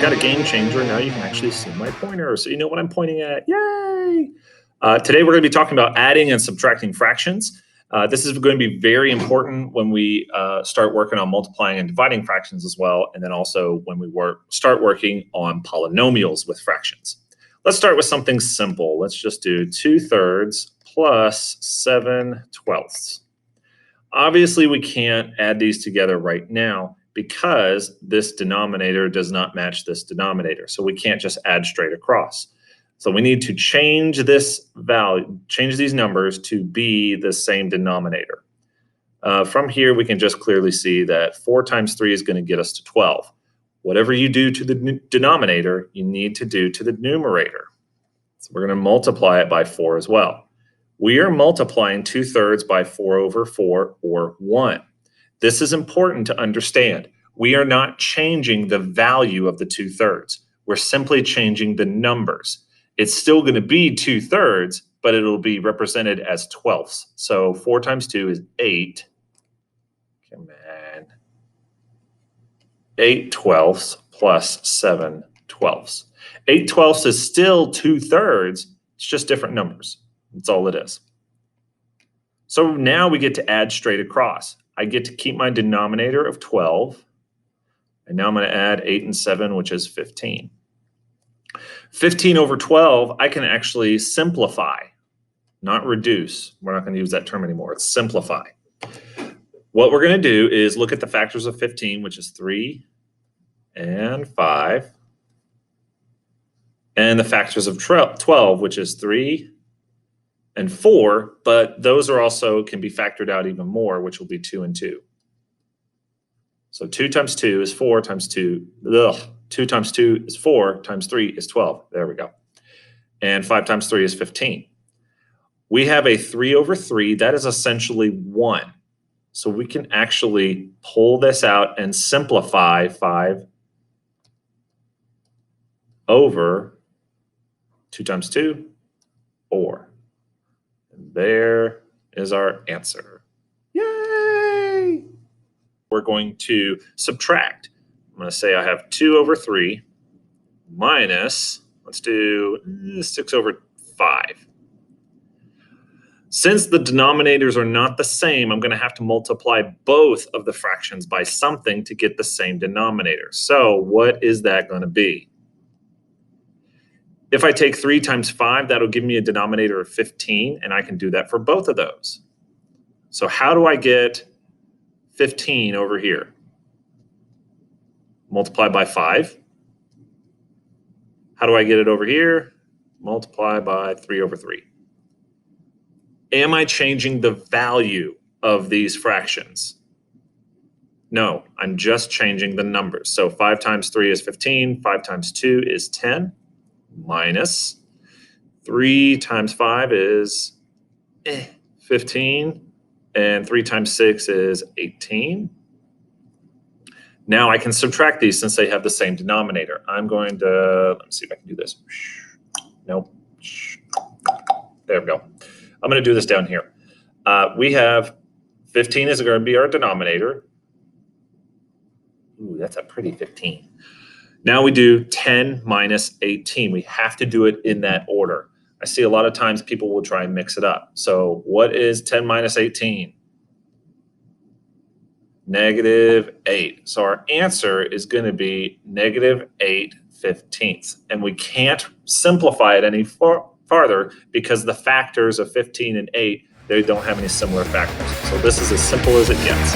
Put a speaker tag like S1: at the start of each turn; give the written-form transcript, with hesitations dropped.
S1: Got a game changer. Now you can actually see my pointer, so you know what I'm pointing at. Yay! Today we're going to be talking about adding and subtracting fractions. This is going to be very important when we start working on multiplying and dividing fractions as well, and then also when we start working on polynomials with fractions. Let's start with something simple. Let's just do 2/3 plus 7/12. Obviously, we can't add these together right now because this denominator does not match this denominator. So we can't just add straight across. So we need to change this value, change these numbers to be the same denominator. From here, we can just clearly see that 4 times 3 is going to get us to 12. Whatever you do to the denominator, you need to do to the numerator. So we're going to multiply it by 4 as well. We are multiplying 2/3 by 4/4, or 1. This is important to understand. We are not changing the value of the 2/3. We're simply changing the numbers. It's still going to be 2/3, but it'll be represented as 12ths. So 4 times 2 is 8. Come on. 8/12 plus 7/12. 8/12 is still 2/3. It's just different numbers. That's all it is. So now we get to add straight across. I get to keep my denominator of 12. And now I'm going to add 8 and 7, which is 15. 15 over 12, I can actually simplify, not reduce. We're not going to use that term anymore. It's simplify. What we're going to do is look at the factors of 15, which is 3 and 5. And the factors of 12, which is 3 and 4, but those are also can be factored out even more, which will be 2 and 2. So 2 times 2 is 4 times 2. 2 times 2 is 4 times 3 is 12. There we go. And 5 times 3 is 15. We have a 3/3. That is essentially 1. So we can actually pull this out and simplify 5 over 2 times 2, 4. And there is our answer. Yay! We're going to subtract. I'm going to say I have 2/3 minus, let's do 6/5. Since the denominators are not the same, I'm going to have to multiply both of the fractions by something to get the same denominator. So what is that going to be? If I take 3 times 5, that'll give me a denominator of 15, and I can do that for both of those. So how do I get 15 over here? Multiply by 5. How do I get it over here? Multiply by 3/3. Am I changing the value of these fractions? No, I'm just changing the numbers. So 5 times 3 is 15. 5 times 2 is 10. Minus 3 times 5 is 15, and 3 times 6 is 18. Now I can subtract these since they have the same denominator. I'm going to, let me see if I can do this. Nope. There we go. I'm going to do this down here. We have 15 is going to be our denominator. Ooh, that's a pretty 15. Now we do 10 minus 18. We have to do it in that order. I see a lot of times people will try and mix it up. So what is 10 minus 18? -8. So our answer is going to be -8/15. And we can't simplify it any farther because the factors of 15 and 8, they don't have any similar factors. So this is as simple as it gets.